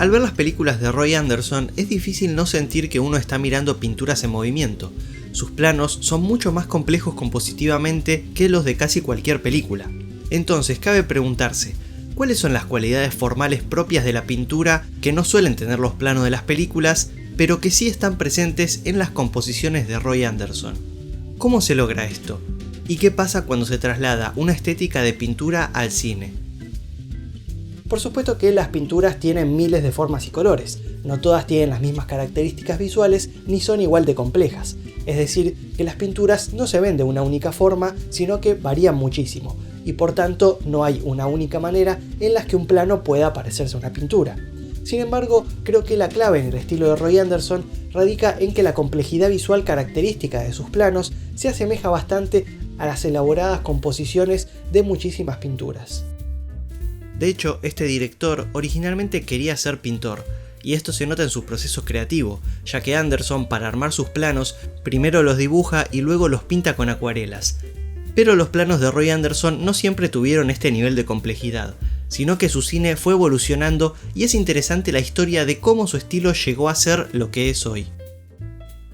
Al ver las películas de Roy Andersson es difícil no sentir que uno está mirando pinturas en movimiento. Sus planos son mucho más complejos compositivamente que los de casi cualquier película. Entonces cabe preguntarse, ¿cuáles son las cualidades formales propias de la pintura que no suelen tener los planos de las películas, pero que sí están presentes en las composiciones de Roy Andersson? ¿Cómo se logra esto? ¿Y qué pasa cuando se traslada una estética de pintura al cine? Por supuesto que las pinturas tienen miles de formas y colores, no todas tienen las mismas características visuales ni son igual de complejas, es decir, que las pinturas no se ven de una única forma, sino que varían muchísimo, y por tanto no hay una única manera en la que un plano pueda parecerse a una pintura. Sin embargo, creo que la clave en el estilo de Roy Andersson radica en que la complejidad visual característica de sus planos se asemeja bastante a las elaboradas composiciones de muchísimas pinturas. De hecho, este director originalmente quería ser pintor, y esto se nota en su proceso creativo, ya que Andersson, para armar sus planos, primero los dibuja y luego los pinta con acuarelas. Pero los planos de Roy Andersson no siempre tuvieron este nivel de complejidad, sino que su cine fue evolucionando y es interesante la historia de cómo su estilo llegó a ser lo que es hoy.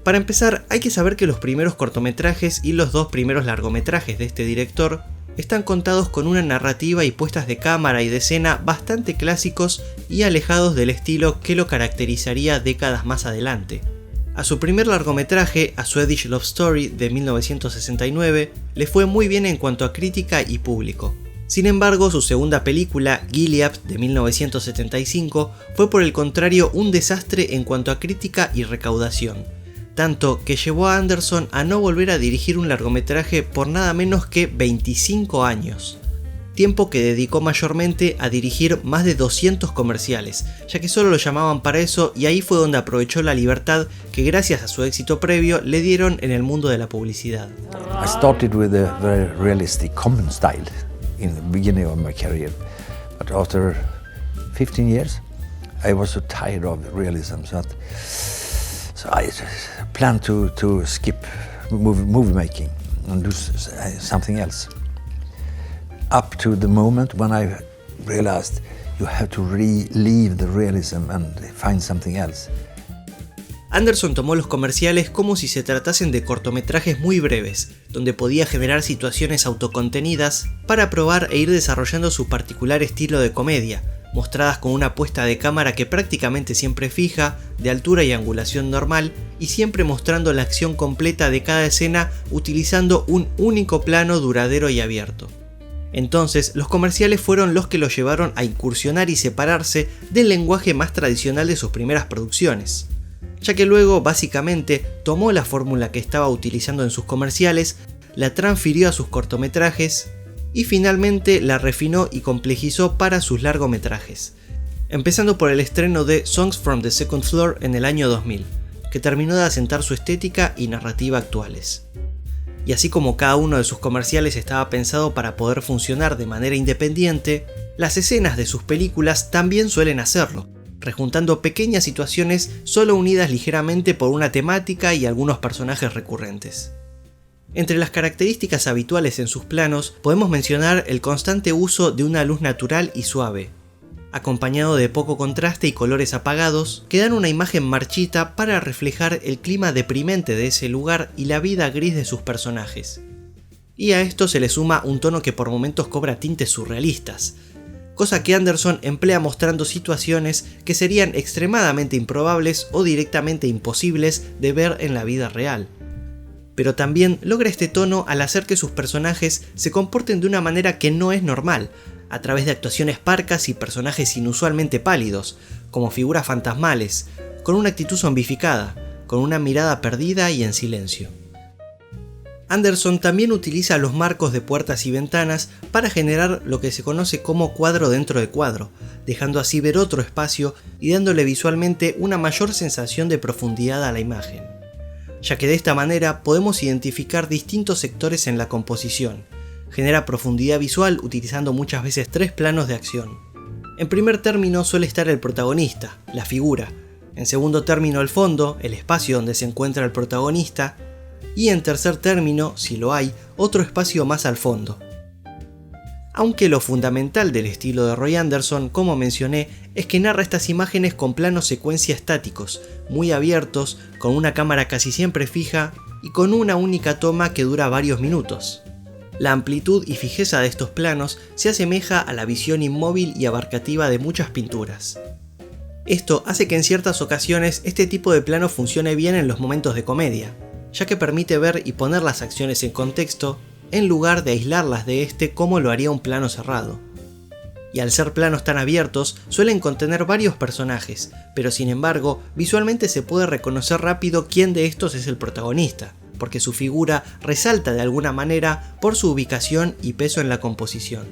Para empezar, hay que saber que los primeros cortometrajes y los 2 primeros largometrajes de este director están contados con una narrativa y puestas de cámara y de escena bastante clásicos y alejados del estilo que lo caracterizaría décadas más adelante. A su primer largometraje, A Swedish Love Story de 1969, le fue muy bien en cuanto a crítica y público. Sin embargo, su segunda película, Gilead de 1975, fue por el contrario un desastre en cuanto a crítica y recaudación. Tanto que llevó a Andersson a no volver a dirigir un largometraje por nada menos que 25 años. Tiempo que dedicó mayormente a dirigir más de 200 comerciales, ya que solo lo llamaban para eso y ahí fue donde aprovechó la libertad que gracias a su éxito previo le dieron en el mundo de la publicidad. I started with a very realistic common style in the beginning of my career, but after 15 years I was so tired of realism so I planned to skip movie making and do something else. Up to the moment when I realized you have to leave the realism and find something else. Andersson tomó los comerciales como si se tratasen de cortometrajes muy breves, donde podía generar situaciones autocontenidas para probar e ir desarrollando su particular estilo de comedia, mostradas con una puesta de cámara que prácticamente siempre fija, de altura y angulación normal, y siempre mostrando la acción completa de cada escena utilizando un único plano duradero y abierto. Entonces, los comerciales fueron los que lo llevaron a incursionar y separarse del lenguaje más tradicional de sus primeras producciones, ya que luego básicamente tomó la fórmula que estaba utilizando en sus comerciales, la transfirió a sus cortometrajes y finalmente la refinó y complejizó para sus largometrajes, empezando por el estreno de Songs from the Second Floor en el año 2000, que terminó de asentar su estética y narrativa actuales. Y así como cada uno de sus comerciales estaba pensado para poder funcionar de manera independiente, las escenas de sus películas también suelen hacerlo, rejuntando pequeñas situaciones solo unidas ligeramente por una temática y algunos personajes recurrentes. Entre las características habituales en sus planos podemos mencionar el constante uso de una luz natural y suave, acompañado de poco contraste y colores apagados que dan una imagen marchita para reflejar el clima deprimente de ese lugar y la vida gris de sus personajes. Y a esto se le suma un tono que por momentos cobra tintes surrealistas, cosa que Andersson emplea mostrando situaciones que serían extremadamente improbables o directamente imposibles de ver en la vida real. Pero también logra este tono al hacer que sus personajes se comporten de una manera que no es normal, a través de actuaciones parcas y personajes inusualmente pálidos, como figuras fantasmales, con una actitud zombificada, con una mirada perdida y en silencio. Andersson también utiliza los marcos de puertas y ventanas para generar lo que se conoce como cuadro dentro de cuadro, dejando así ver otro espacio y dándole visualmente una mayor sensación de profundidad a la imagen, ya que de esta manera podemos identificar distintos sectores en la composición. Genera profundidad visual utilizando muchas veces 3 planos de acción. En primer término suele estar el protagonista, la figura. En segundo término el fondo, el espacio donde se encuentra el protagonista. Y en tercer término, si lo hay, otro espacio más al fondo. Aunque lo fundamental del estilo de Roy Andersson, como mencioné, es que narra estas imágenes con planos secuencia estáticos, muy abiertos, con una cámara casi siempre fija y con una única toma que dura varios minutos. La amplitud y fijeza de estos planos se asemeja a la visión inmóvil y abarcativa de muchas pinturas. Esto hace que en ciertas ocasiones este tipo de plano funcione bien en los momentos de comedia, ya que permite ver y poner las acciones en contexto, en lugar de aislarlas de este como lo haría un plano cerrado. Y al ser planos tan abiertos, suelen contener varios personajes, pero sin embargo, visualmente se puede reconocer rápido quién de estos es el protagonista, porque su figura resalta de alguna manera por su ubicación y peso en la composición.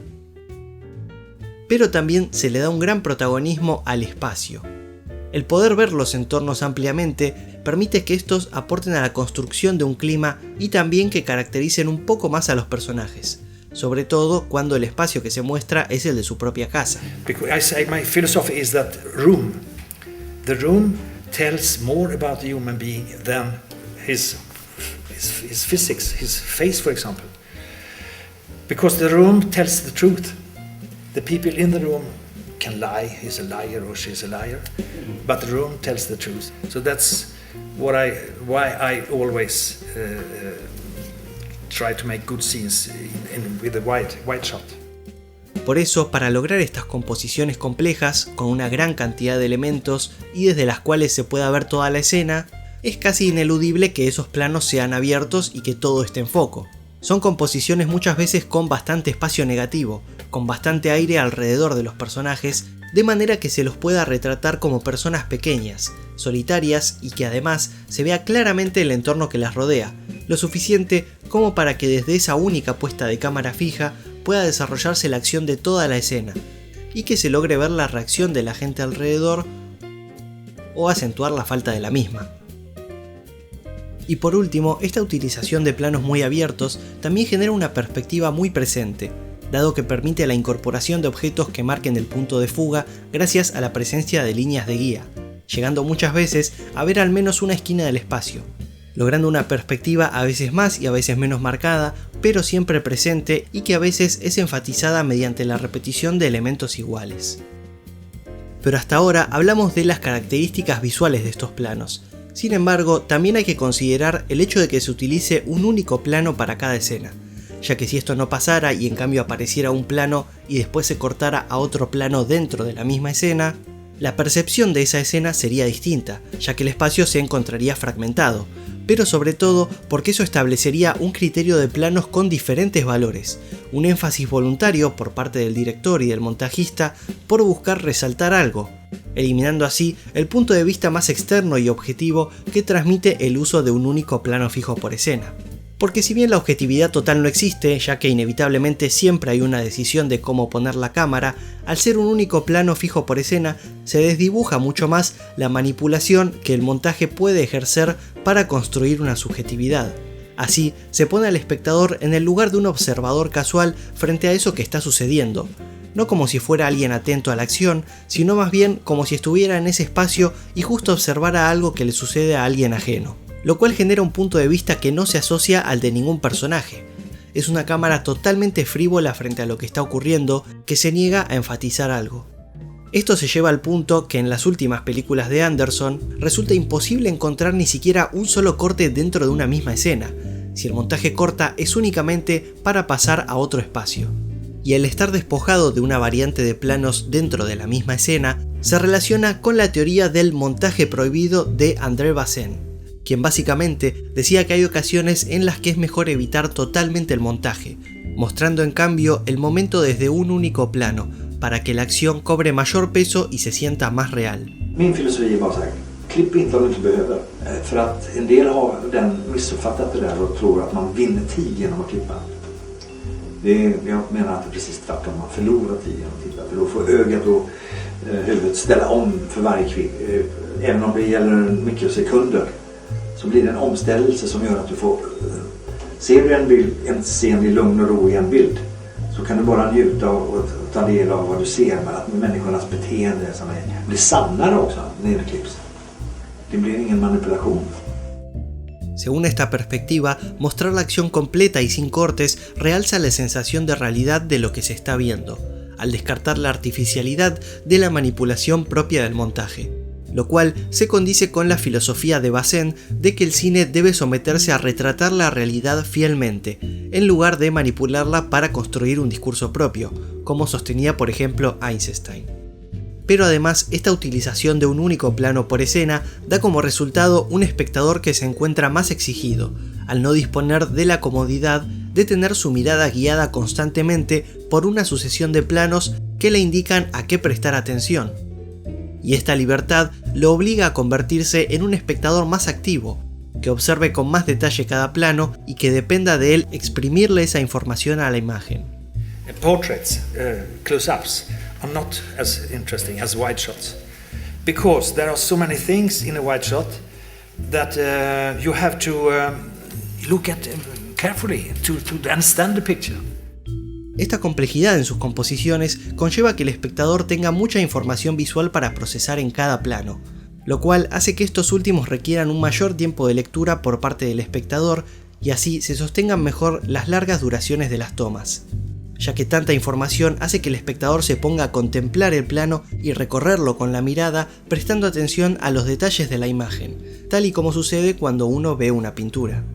Pero también se le da un gran protagonismo al espacio. El poder ver los entornos ampliamente permite que estos aporten a la construcción de un clima y también que caractericen un poco más a los personajes, sobre todo cuando el espacio que se muestra es el de su propia casa. My philosophy is that the room tells more about the human being than his physics, his face, for example. Because the room tells the truth. The people in the room can lie, he's a liar or she's a liar, but the room tells the truth. So that's why I always try to make good scenes with a wide shot. Por eso, para lograr estas composiciones complejas, con una gran cantidad de elementos y desde las cuales se pueda ver toda la escena, es casi ineludible que esos planos sean abiertos y que todo esté en foco. Son composiciones muchas veces con bastante espacio negativo, con bastante aire alrededor de los personajes, de manera que se los pueda retratar como personas pequeñas, solitarias y que además se vea claramente el entorno que las rodea, lo suficiente como para que desde esa única puesta de cámara fija pueda desarrollarse la acción de toda la escena, y que se logre ver la reacción de la gente alrededor o acentuar la falta de la misma. Y por último, esta utilización de planos muy abiertos también genera una perspectiva muy presente, dado que permite la incorporación de objetos que marquen el punto de fuga gracias a la presencia de líneas de guía, llegando muchas veces a ver al menos una esquina del espacio, logrando una perspectiva a veces más y a veces menos marcada, pero siempre presente y que a veces es enfatizada mediante la repetición de elementos iguales. Pero hasta ahora hablamos de las características visuales de estos planos. Sin embargo, también hay que considerar el hecho de que se utilice un único plano para cada escena, ya que si esto no pasara y en cambio apareciera un plano y después se cortara a otro plano dentro de la misma escena, la percepción de esa escena sería distinta, ya que el espacio se encontraría fragmentado, pero sobre todo porque eso establecería un criterio de planos con diferentes valores, un énfasis voluntario por parte del director y del montajista por buscar resaltar algo, eliminando así el punto de vista más externo y objetivo que transmite el uso de un único plano fijo por escena. Porque si bien la objetividad total no existe, ya que inevitablemente siempre hay una decisión de cómo poner la cámara, al ser un único plano fijo por escena, se desdibuja mucho más la manipulación que el montaje puede ejercer para construir una subjetividad. Así, se pone al espectador en el lugar de un observador casual frente a eso que está sucediendo, no como si fuera alguien atento a la acción, sino más bien como si estuviera en ese espacio y justo observara algo que le sucede a alguien ajeno, lo cual genera un punto de vista que no se asocia al de ningún personaje. Es una cámara totalmente frívola frente a lo que está ocurriendo, que se niega a enfatizar algo. Esto se lleva al punto que en las últimas películas de Andersson resulta imposible encontrar ni siquiera un solo corte dentro de una misma escena, si el montaje corta es únicamente para pasar a otro espacio. Y el estar despojado de una variante de planos dentro de la misma escena se relaciona con la teoría del montaje prohibido de André Bazin, quien básicamente decía que hay ocasiones en las que es mejor evitar totalmente el montaje, mostrando en cambio el momento desde un único plano, para que la acción cobre mayor peso y se sienta más real. Min filosofi var så här, klipp inte om du inte behöver. För att en del har den missuppfattat det där och tror att man vinner tid genom att klippa. Jag menar att det är precis tvärtom, man förlorar tid genom att titta. För då får ögat och huvudet ställa om för varje klipp. Även om det gäller mikrosekunder så blir det en omställelse som gör att du får... Ser du en scen i lugn och ro i en bild så kan du bara njuta och ta del av vad du ser, men att människornas beteende som blir sannare också när det klipps. Det blir ingen manipulation. Según esta perspectiva, mostrar la acción completa y sin cortes realza la sensación de realidad de lo que se está viendo, al descartar la artificialidad de la manipulación propia del montaje, lo cual se condice con la filosofía de Bazin de que el cine debe someterse a retratar la realidad fielmente, en lugar de manipularla para construir un discurso propio, como sostenía por ejemplo Eisenstein. Pero además, esta utilización de un único plano por escena da como resultado un espectador que se encuentra más exigido, al no disponer de la comodidad de tener su mirada guiada constantemente por una sucesión de planos que le indican a qué prestar atención. Y esta libertad lo obliga a convertirse en un espectador más activo, que observe con más detalle cada plano y que dependa de él exprimirle esa información a la imagen. Portraits, close-ups, are not as interesting as wide shots, because there are so many things in a wide shot that you have to look at carefully to understand the picture. Esta complejidad en sus composiciones conlleva que el espectador tenga mucha información visual para procesar en cada plano, lo cual hace que estos últimos requieran un mayor tiempo de lectura por parte del espectador y así se sostengan mejor las largas duraciones de las tomas, ya que tanta información hace que el espectador se ponga a contemplar el plano y recorrerlo con la mirada prestando atención a los detalles de la imagen, tal y como sucede cuando uno ve una pintura.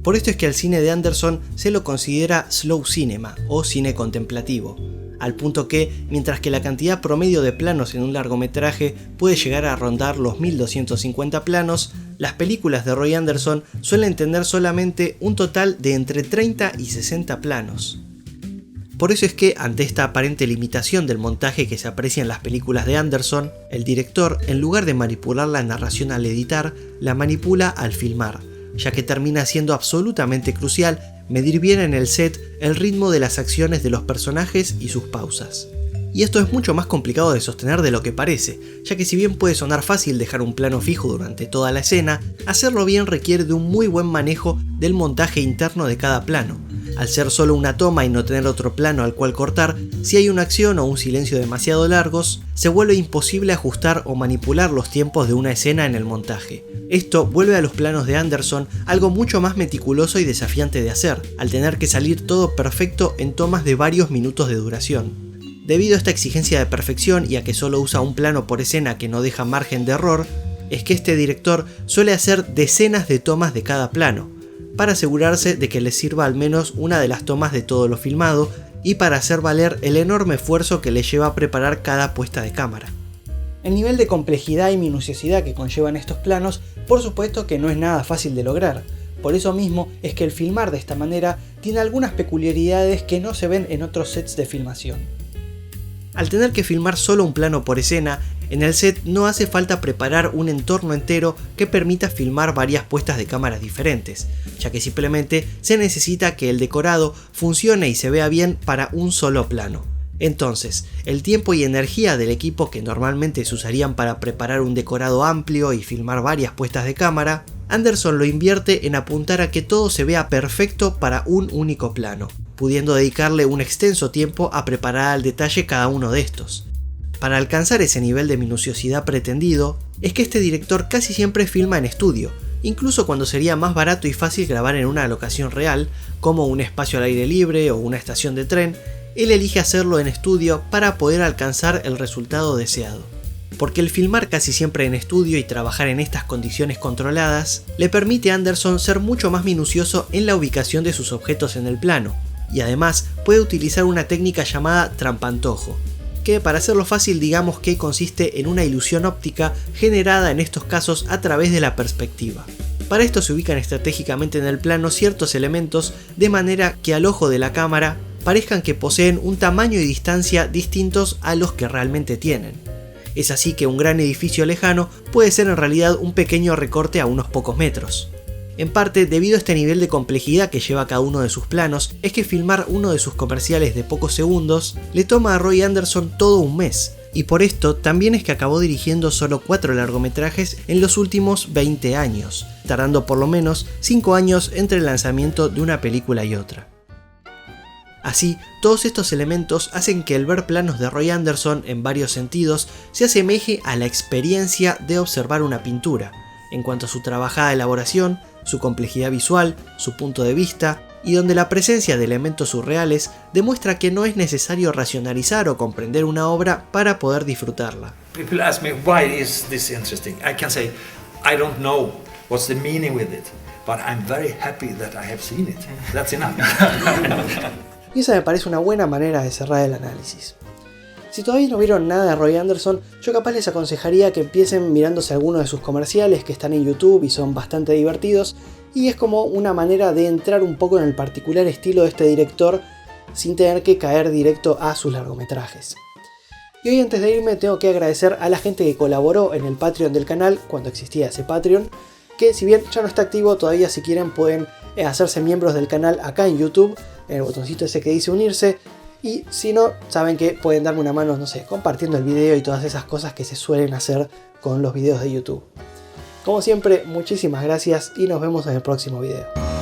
Por esto es que al cine de Anderson se lo considera slow cinema o cine contemplativo, al punto que, mientras que la cantidad promedio de planos en un largometraje puede llegar a rondar los 1250 planos, las películas de Roy Anderson suelen tener solamente un total de entre 30 y 60 planos. Por eso es que, ante esta aparente limitación del montaje que se aprecia en las películas de Anderson, el director, en lugar de manipular la narración al editar, la manipula al filmar, ya que termina siendo absolutamente crucial medir bien en el set el ritmo de las acciones de los personajes y sus pausas. Y esto es mucho más complicado de sostener de lo que parece, ya que si bien puede sonar fácil dejar un plano fijo durante toda la escena, hacerlo bien requiere de un muy buen manejo del montaje interno de cada plano. Al ser solo una toma y no tener otro plano al cual cortar, si hay una acción o un silencio demasiado largos, se vuelve imposible ajustar o manipular los tiempos de una escena en el montaje. Esto vuelve a los planos de Anderson algo mucho más meticuloso y desafiante de hacer, al tener que salir todo perfecto en tomas de varios minutos de duración. Debido a esta exigencia de perfección y a que solo usa un plano por escena que no deja margen de error, es que este director suele hacer decenas de tomas de cada plano, para asegurarse de que les sirva al menos una de las tomas de todo lo filmado y para hacer valer el enorme esfuerzo que le lleva a preparar cada puesta de cámara. El nivel de complejidad y minuciosidad que conllevan estos planos, por supuesto que no es nada fácil de lograr. Por eso mismo es que el filmar de esta manera tiene algunas peculiaridades que no se ven en otros sets de filmación. Al tener que filmar solo un plano por escena, en el set no hace falta preparar un entorno entero que permita filmar varias puestas de cámaras diferentes, ya que simplemente se necesita que el decorado funcione y se vea bien para un solo plano. Entonces, el tiempo y energía del equipo que normalmente se usarían para preparar un decorado amplio y filmar varias puestas de cámara, Anderson lo invierte en apuntar a que todo se vea perfecto para un único plano, pudiendo dedicarle un extenso tiempo a preparar al detalle cada uno de estos. Para alcanzar ese nivel de minuciosidad pretendido, es que este director casi siempre filma en estudio, incluso cuando sería más barato y fácil grabar en una locación real, como un espacio al aire libre o una estación de tren. Él elige hacerlo en estudio para poder alcanzar el resultado deseado. Porque el filmar casi siempre en estudio y trabajar en estas condiciones controladas le permite a Anderson ser mucho más minucioso en la ubicación de sus objetos en el plano, y además puede utilizar una técnica llamada trampantojo, que para hacerlo fácil digamos que consiste en una ilusión óptica generada en estos casos a través de la perspectiva. Para esto se ubican estratégicamente en el plano ciertos elementos de manera que al ojo de la cámara parezcan que poseen un tamaño y distancia distintos a los que realmente tienen. Es así que un gran edificio lejano puede ser en realidad un pequeño recorte a unos pocos metros. En parte, debido a este nivel de complejidad que lleva cada uno de sus planos, es que filmar uno de sus comerciales de pocos segundos le toma a Roy Anderson todo un mes, y por esto también es que acabó dirigiendo solo 4 largometrajes en los últimos 20 años, tardando por lo menos 5 años entre el lanzamiento de una película y otra. Así, todos estos elementos hacen que el ver planos de Roy Anderson en varios sentidos se asemeje a la experiencia de observar una pintura, en cuanto a su trabajada elaboración, su complejidad visual, su punto de vista, y donde la presencia de elementos surreales demuestra que no es necesario racionalizar o comprender una obra para poder disfrutarla. People ask me, why is this interesting? I can say, I don't know what's the meaning with it, but I'm very happy that I have seen it. That's enough. Y esa me parece una buena manera de cerrar el análisis. Si todavía no vieron nada de Roy Andersson, yo capaz les aconsejaría que empiecen mirándose algunos de sus comerciales que están en YouTube y son bastante divertidos, y es como una manera de entrar un poco en el particular estilo de este director sin tener que caer directo a sus largometrajes. Y hoy, antes de irme, tengo que agradecer a la gente que colaboró en el Patreon del canal cuando existía ese Patreon, que si bien ya no está activo, todavía si quieren pueden hacerse miembros del canal acá en YouTube, en el botoncito ese que dice unirse. Y si no, saben que pueden darme una mano, no sé, compartiendo el video y todas esas cosas que se suelen hacer con los videos de YouTube. Como siempre, muchísimas gracias y nos vemos en el próximo video.